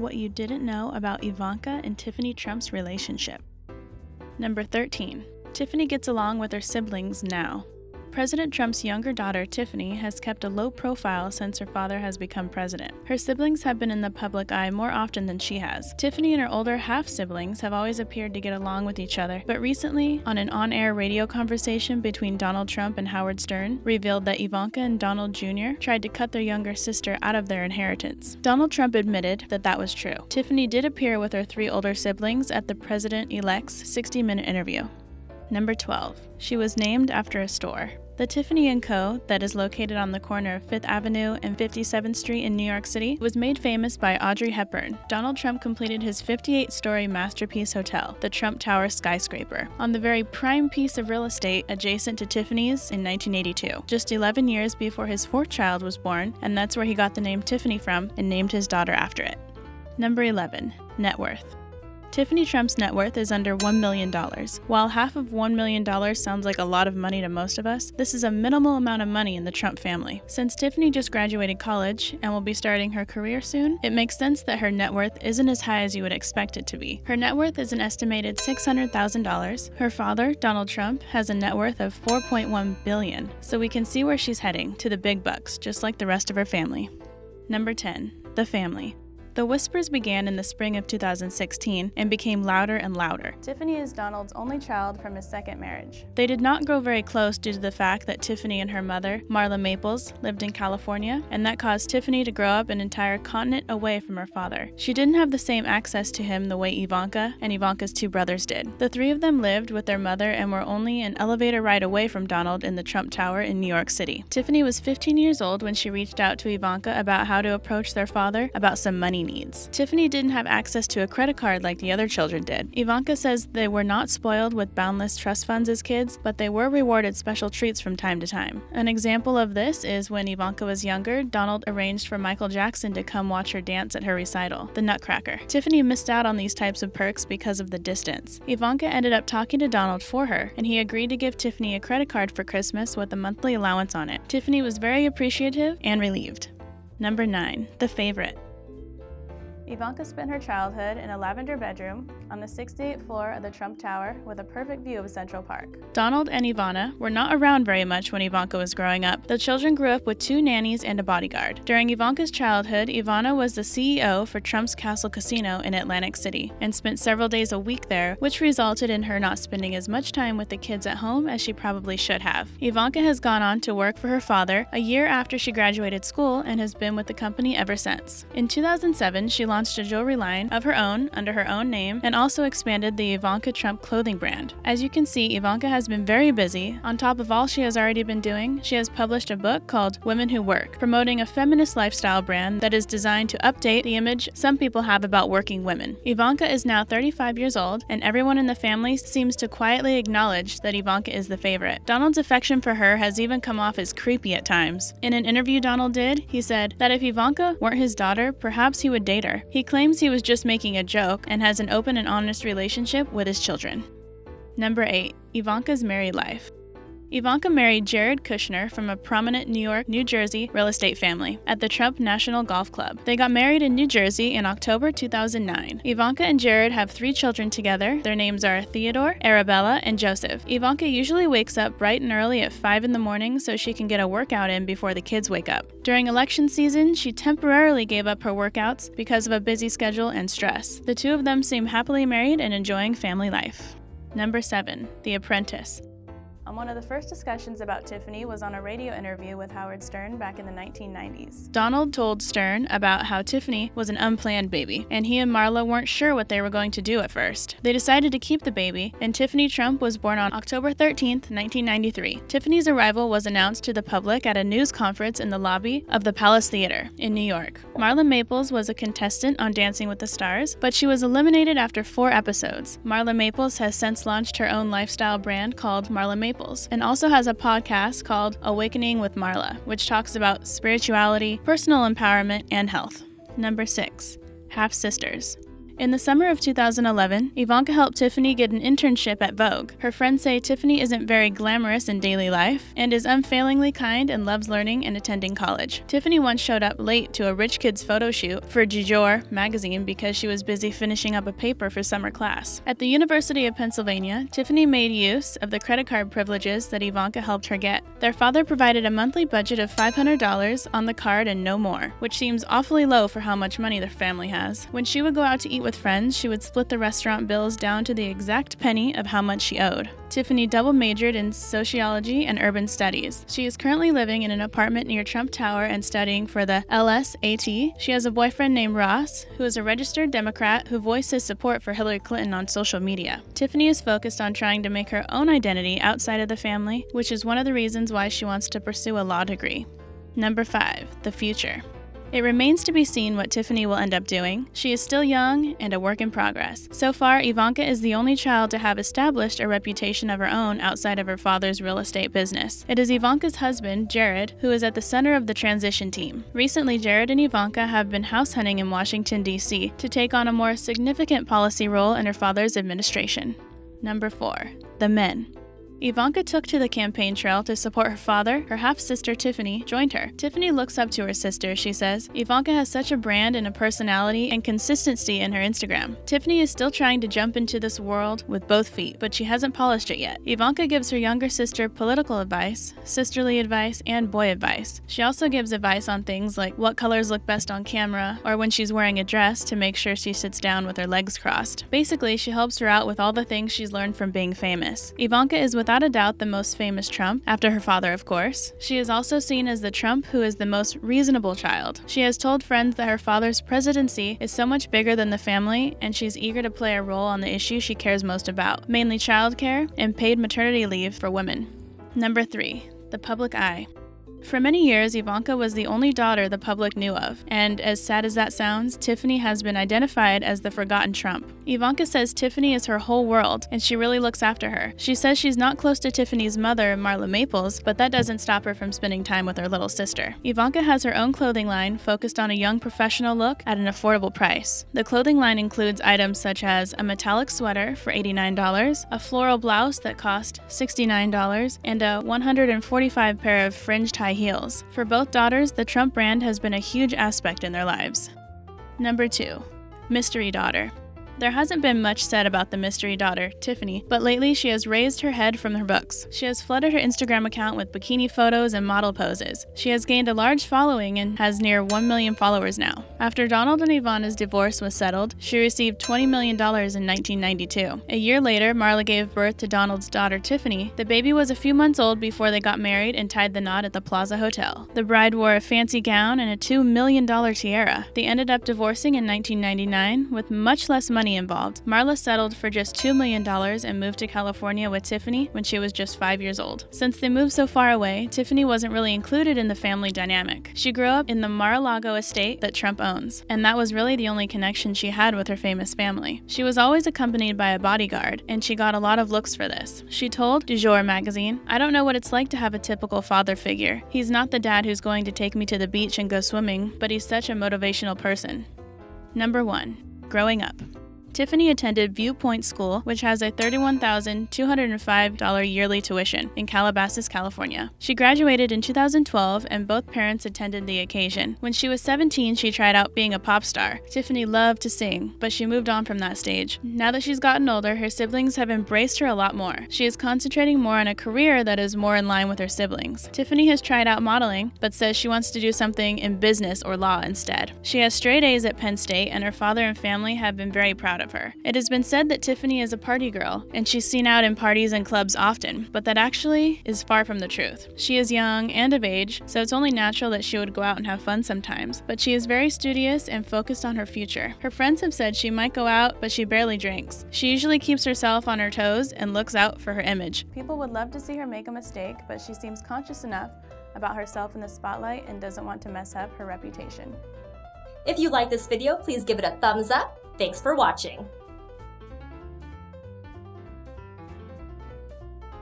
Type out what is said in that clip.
What you didn't know about Ivanka and Tiffany Trump's relationship. Number 13. Tiffany gets along with her siblings now. President Trump's younger daughter, Tiffany, has kept a low profile since her father has become president. Her siblings have been in the public eye more often than she has. Tiffany and her older half-siblings have always appeared to get along with each other, but recently, on an on-air radio conversation between Donald Trump and Howard Stern, revealed that Ivanka and Donald Jr. tried to cut their younger sister out of their inheritance. Donald Trump admitted that that was true. Tiffany did appear with her 3 older siblings at the president-elect's 60-minute interview. Number 12. She was named after a store. The Tiffany Co, that is located on the corner of 5th Avenue and 57th Street in New York City, was made famous by Audrey Hepburn. Donald Trump completed his 58-story masterpiece hotel, the Trump Tower Skyscraper, on the very prime piece of real estate adjacent to Tiffany's in 1982, just 11 years before his 4th child was born, and that's where he got the name Tiffany from and named his daughter after it. Number 11. Net worth. Tiffany Trump's net worth is under $1 million. While half of $1 million sounds like a lot of money to most of us, this is a minimal amount of money in the Trump family. Since Tiffany just graduated college and will be starting her career soon, it makes sense that her net worth isn't as high as you would expect it to be. Her net worth is an estimated $600,000. Her father, Donald Trump, has a net worth of $4.1 billion, so we can see where she's heading, to the big bucks, just like the rest of her family. Number 10. The family. The whispers began in the spring of 2016 and became louder and louder. Tiffany is Donald's only child from his second marriage. They did not grow very close due to the fact that Tiffany and her mother, Marla Maples, lived in California, and that caused Tiffany to grow up an entire continent away from her father. She didn't have the same access to him the way Ivanka and Ivanka's 2 brothers did. The 3 of them lived with their mother and were only an elevator ride away from Donald in the Trump Tower in New York City. Tiffany was 15 years old when she reached out to Ivanka about how to approach their father about some money needs. Tiffany didn't have access to a credit card like the other children did. Ivanka says they were not spoiled with boundless trust funds as kids, but they were rewarded special treats from time to time. An example of this is when Ivanka was younger, Donald arranged for Michael Jackson to come watch her dance at her recital, the Nutcracker. Tiffany missed out on these types of perks because of the distance. Ivanka ended up talking to Donald for her, and he agreed to give Tiffany a credit card for Christmas with a monthly allowance on it. Tiffany was very appreciative and relieved. Number 9. The favorite. Ivanka spent her childhood in a lavender bedroom on the 68th floor of the Trump Tower with a perfect view of Central Park. Donald and Ivana were not around very much when Ivanka was growing up. The children grew up with 2 nannies and a bodyguard. During Ivanka's childhood, Ivana was the CEO for Trump's Castle Casino in Atlantic City and spent several days a week there, which resulted in her not spending as much time with the kids at home as she probably should have. Ivanka has gone on to work for her father a year after she graduated school and has been with the company ever since. In 2007, she launched a jewelry line of her own under her own name and also expanded the Ivanka Trump clothing brand. As you can see, Ivanka has been very busy. On top of all she has already been doing, she has published a book called Women Who Work, promoting a feminist lifestyle brand that is designed to update the image some people have about working women. Ivanka is now 35 years old, and everyone in the family seems to quietly acknowledge that Ivanka is the favorite. Donald's affection for her has even come off as creepy at times. In an interview Donald did, he said that if Ivanka weren't his daughter, perhaps he would date her. He claims he was just making a joke and has an open and honest relationship with his children. Number 8. Ivanka's married life. Ivanka married Jared Kushner from a prominent New York, New Jersey real estate family at the Trump National Golf Club. They got married in New Jersey in October 2009. Ivanka and Jared have 3 children together. Their names are Theodore, Arabella, and Joseph. Ivanka usually wakes up bright and early at 5 in the morning so she can get a workout in before the kids wake up. During election season, she temporarily gave up her workouts because of a busy schedule and stress. The 2 of them seem happily married and enjoying family life. Number 7. The Apprentice. One of the first discussions about Tiffany was on a radio interview with Howard Stern back in the 1990s. Donald told Stern about how Tiffany was an unplanned baby, and he and Marla weren't sure what they were going to do at first. They decided to keep the baby, and Tiffany Trump was born on October 13th, 1993. Tiffany's arrival was announced to the public at a news conference in the lobby of the Palace Theater in New York. Marla Maples was a contestant on Dancing with the Stars, but she was eliminated after 4 episodes. Marla Maples has since launched her own lifestyle brand called Marla Maples, and also has a podcast called Awakening with Marla, which talks about spirituality, personal empowerment, and health. Number 6. Half-sisters. In the summer of 2011, Ivanka helped Tiffany get an internship at Vogue. Her friends say Tiffany isn't very glamorous in daily life and is unfailingly kind and loves learning and attending college. Tiffany once showed up late to a rich kid's photo shoot for Dior magazine because she was busy finishing up a paper for summer class. At the University of Pennsylvania, Tiffany made use of the credit card privileges that Ivanka helped her get. Their father provided a monthly budget of $500 on the card and no more, which seems awfully low for how much money their family has. When she would go out to eat with friends, she would split the restaurant bills down to the exact penny of how much she owed. Tiffany double majored in sociology and urban studies. She is currently living in an apartment near Trump Tower and studying for the LSAT. She has a boyfriend named Ross, who is a registered Democrat who voiced his support for Hillary Clinton on social media. Tiffany is focused on trying to make her own identity outside of the family, which is one of the reasons why she wants to pursue a law degree. Number 5. The future. It remains to be seen what Tiffany will end up doing. She is still young and a work in progress. So far, Ivanka is the only child to have established a reputation of her own outside of her father's real estate business. It is Ivanka's husband, Jared, who is at the center of the transition team. Recently, Jared and Ivanka have been house hunting in Washington, D.C. to take on a more significant policy role in her father's administration. Number 4. The men. Ivanka took to the campaign trail to support her father. Her half-sister Tiffany joined her. Tiffany looks up to her sister, she says. Ivanka has such a brand and a personality and consistency in her Instagram. Tiffany is still trying to jump into this world with both feet, but she hasn't polished it yet. Ivanka gives her younger sister political advice, sisterly advice, and boy advice. She also gives advice on things like what colors look best on camera, or when she's wearing a dress to make sure she sits down with her legs crossed. Basically, she helps her out with all the things she's learned from being famous. Ivanka is without a doubt the most famous Trump, after her father of course. She is also seen as the Trump who is the most reasonable child. She has told friends that her father's presidency is so much bigger than the family, and she's eager to play a role on the issue she cares most about, mainly childcare and paid maternity leave for women. Number 3. The public eye. For many years, Ivanka was the only daughter the public knew of, and as sad as that sounds, Tiffany has been identified as the forgotten Trump. Ivanka says Tiffany is her whole world, and she really looks after her. She says she's not close to Tiffany's mother, Marla Maples, but that doesn't stop her from spending time with her little sister. Ivanka has her own clothing line focused on a young professional look at an affordable price. The clothing line includes items such as a metallic sweater for $89, a floral blouse that cost $69, and a 145 pair of fringed high heels. For both daughters, the Trump brand has been a huge aspect in their lives. Number 2. Mystery daughter. There hasn't been much said about the mystery daughter, Tiffany, but lately she has raised her head from her books. She has flooded her Instagram account with bikini photos and model poses. She has gained a large following and has near 1 million followers now. After Donald and Ivana's divorce was settled, she received $20 million in 1992. A year later, Marla gave birth to Donald's daughter, Tiffany. The baby was a few months old before they got married and tied the knot at the Plaza Hotel. The bride wore a fancy gown and a $2 million tiara. They ended up divorcing in 1999 with much less money involved. Marla settled for just $2 million and moved to California with Tiffany when she was just 5 years old. Since they moved so far away, Tiffany wasn't really included in the family dynamic. She grew up in the Mar-a-Lago estate that Trump owns, and that was really the only connection she had with her famous family. She was always accompanied by a bodyguard, and she got a lot of looks for this. She told Dior magazine, "I don't know what it's like to have a typical father figure. He's not the dad who's going to take me to the beach and go swimming, but he's such a motivational person." Number 1. Growing up. Tiffany attended Viewpoint School, which has a $31,205 yearly tuition in Calabasas, California. She graduated in 2012, and both parents attended the occasion. When she was 17, she tried out being a pop star. Tiffany loved to sing, but she moved on from that stage. Now that she's gotten older, her siblings have embraced her a lot more. She is concentrating more on a career that is more in line with her siblings. Tiffany has tried out modeling, but says she wants to do something in business or law instead. She has straight A's at Penn State, and her father and family have been very proud of her. It has been said that Tiffany is a party girl, and she's seen out in parties and clubs often, but that actually is far from the truth. She is young and of age, so it's only natural that she would go out and have fun sometimes, but she is very studious and focused on her future. Her friends have said she might go out, but she barely drinks. She usually keeps herself on her toes and looks out for her image. People would love to see her make a mistake, but she seems conscious enough about herself in the spotlight and doesn't want to mess up her reputation. If you like this video, please give it a thumbs up. Thanks for watching.